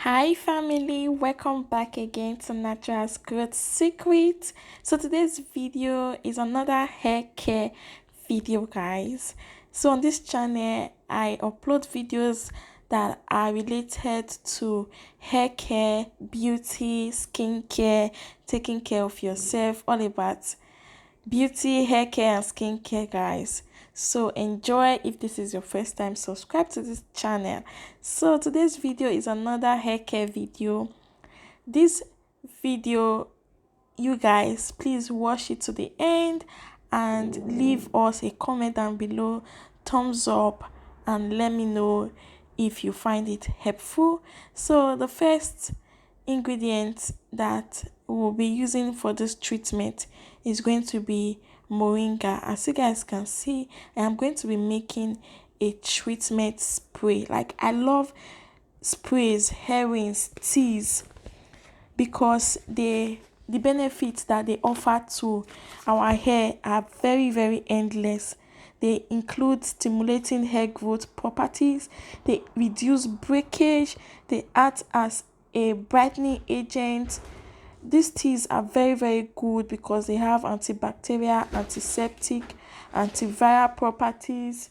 Hi family, welcome back again to Natural's Growth Secret. So today's video is another hair care video, guys. So on this channel I upload videos that are related to hair care, beauty, skincare, taking care of yourself, all about beauty, hair care, and skincare, guys. So enjoy. If this is your first time, subscribe to this channel. So today's video is another hair care video. This video, you guys, please watch it to the end and leave us a comment down below, thumbs up, and let me know if you find it helpful. So the first ingredient that we'll be using for this treatment is going to be moringa. As you guys can see, I am going to be making a treatment spray. Like, I love sprays, herrings, teas, because the benefits that they offer to our hair are very endless. They include stimulating hair growth properties, they reduce breakage, they act as a brightening agent. These teas are very good because they have antibacterial, antiseptic, antiviral properties.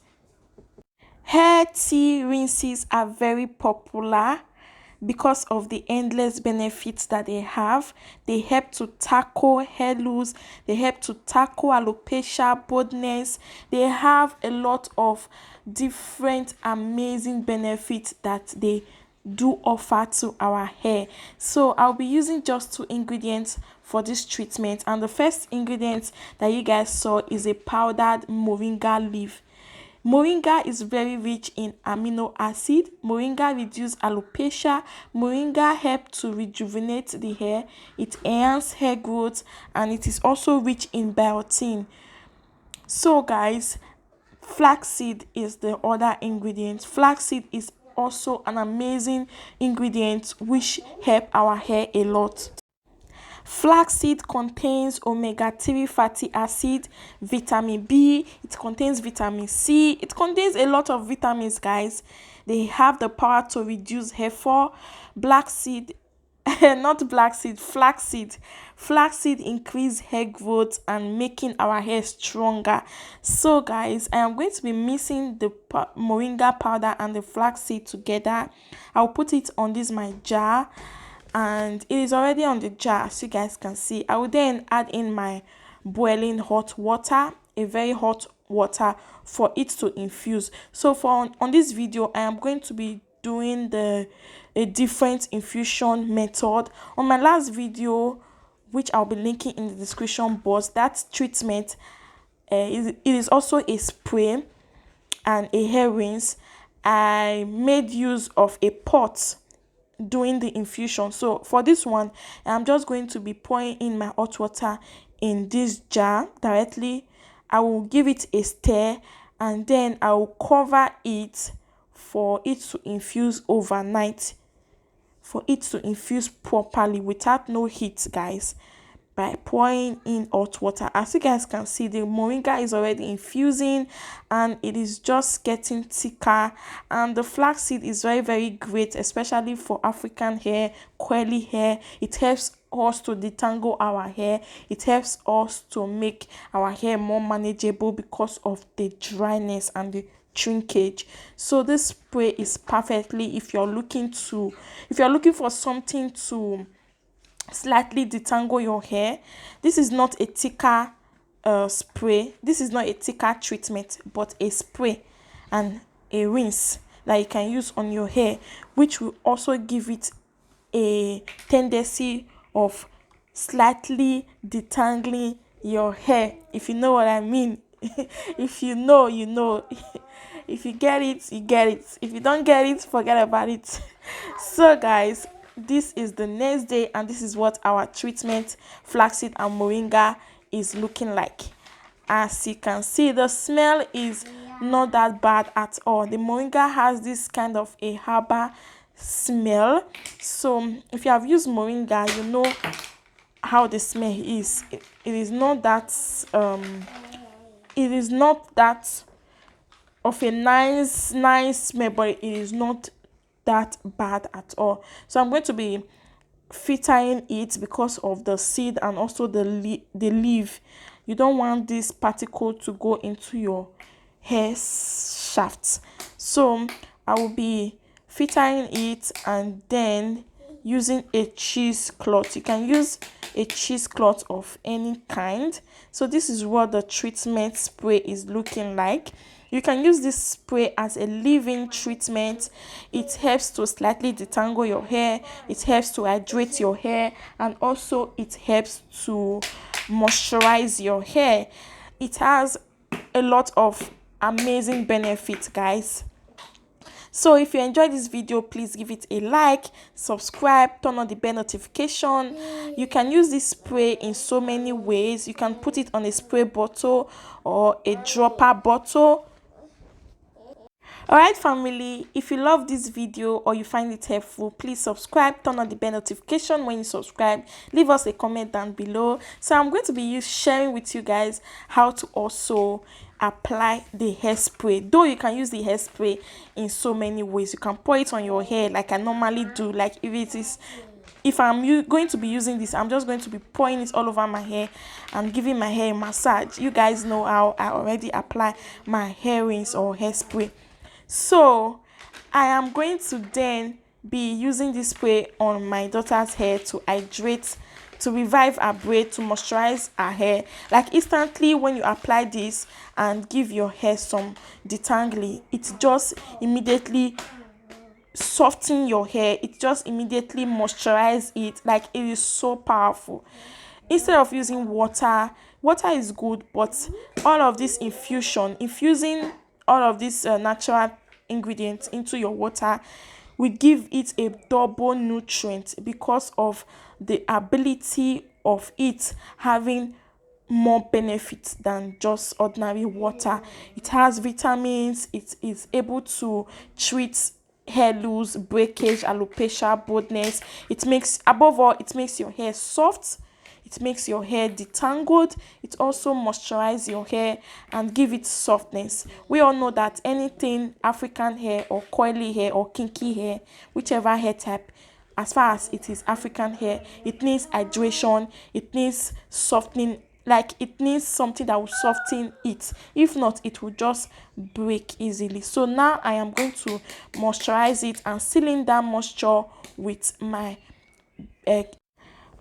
Hair tea rinses are very popular because of the endless benefits that they have. They help to tackle hair loss, they help to tackle alopecia, baldness. They have a lot of different amazing benefits that they do offer to our hair. So I'll be using just two ingredients for this treatment, and the first ingredient that you guys saw is a powdered moringa leaf. Moringa is very rich in amino acid. Moringa reduces alopecia. Moringa helps to rejuvenate the hair. It enhances hair growth, and it is also rich in biotin. So guys, flaxseed is the other ingredient. Flaxseed is also an amazing ingredient which help our hair a lot. Flaxseed contains omega-3 fatty acid, vitamin B, it contains vitamin C, it contains a lot of vitamins, guys. They have the power to reduce hair fall. Black seed, not black seed, flaxseed. Flaxseed increase hair growth and making our hair stronger. So guys, I am going to be mixing the moringa powder and the flaxseed together. I'll put it on this my jar, and it is already on the jar, so you guys can see. I will then add in my boiling hot water, a very hot water, for it to infuse. So for on this video I am going to be doing a different infusion method. On my last video, which I'll be linking in the description box, that treatment it is also a spray and a hair rinse. I made use of a pot doing the infusion. So for this one, I'm just going to be pouring in my hot water in this jar directly. I will give it a stir, and then I will cover it for it to infuse overnight, for it to infuse properly without no heat, guys, by pouring in hot water. As you guys can see, the moringa is already infusing and it is just getting thicker, and the flaxseed is very great, especially for African hair, curly hair. It helps us to detangle our hair. It helps us to make our hair more manageable because of the dryness and the shrinkage. So this spray is perfectly if you're looking for something to slightly detangle your hair. This is not a thicker spray. This is not a thicker treatment, but a spray and a rinse that you can use on your hair, which will also give it a tendency of slightly detangling your hair, if you know what I mean. If you know, you know. If you get it, you get it. If you don't get it, forget about it. So guys, this is the next day, and this is what our treatment, flaxseed and moringa, is looking like. As you can see, the smell is not that bad at all. The moringa has this kind of a herbal smell. So if you have used moringa, you know how the smell is. It is not that of a nice smell, but it is not that bad at all. So I'm going to be filtering it because of the seed and also the leaf. You don't want this particle to go into your hair shafts. So I will be filtering it and then using a cheesecloth. You can use a cheesecloth of any kind. So this is what the treatment spray is looking like. You can use this spray as a leave-in treatment. It helps to slightly detangle your hair, it helps to hydrate your hair, and also it helps to moisturize your hair. It has a lot of amazing benefits, guys. So if you enjoyed this video, please give it a like, subscribe, turn on the bell notification. You can use this spray in so many ways. You can put it on a spray bottle or a dropper bottle. Alright, family, if you love this video or you find it helpful, please subscribe, turn on the bell notification when you subscribe, leave us a comment down below. So I'm going to be sharing with you guys how to also apply the hairspray. Though you can use the hairspray in so many ways. You can pour it on your hair like I normally do. Like if I'm going to be using this, I'm just going to be pouring it all over my hair and giving my hair a massage. You guys know how I already apply my hair rinse or hairspray. So I am going to then be using this spray on my daughter's hair to hydrate, to revive her braid, to moisturize her hair. Like instantly when you apply this and give your hair some detangling, it just immediately soften your hair. It just immediately moisturize it. Like it is so powerful. Instead of using water is good, but all of this infusing all of these natural ingredients into your water will give it a double nutrient because of the ability of it having more benefits than just ordinary water. It has vitamins. It is able to treat hair loss, breakage, alopecia, baldness. It makes, above all, it makes your hair soft. It makes your hair detangled. It also moisturizes your hair and give it softness. We all know that anything African hair or coily hair or kinky hair, whichever hair type, as far as it is African hair, it needs hydration, it needs softening. Like it needs something that will soften it. If not, it will just break easily. So now I am going to moisturize it and seal in that moisture with my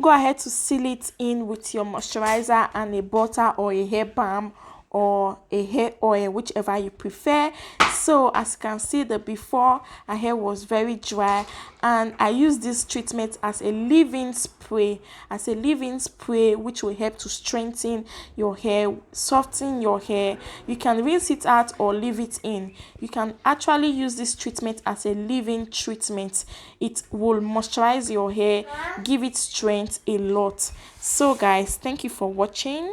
go ahead to seal it in with your moisturizer and a butter or a hair balm or a hair oil, whichever you prefer. So as you can see, the before, her hair was very dry, and I use this treatment as a leave-in spray, which will help to strengthen your hair, soften your hair. You can rinse it out or leave it in. You can actually use this treatment as a leave-in treatment. It will moisturize your hair, give it strength a lot. So guys, thank you for watching.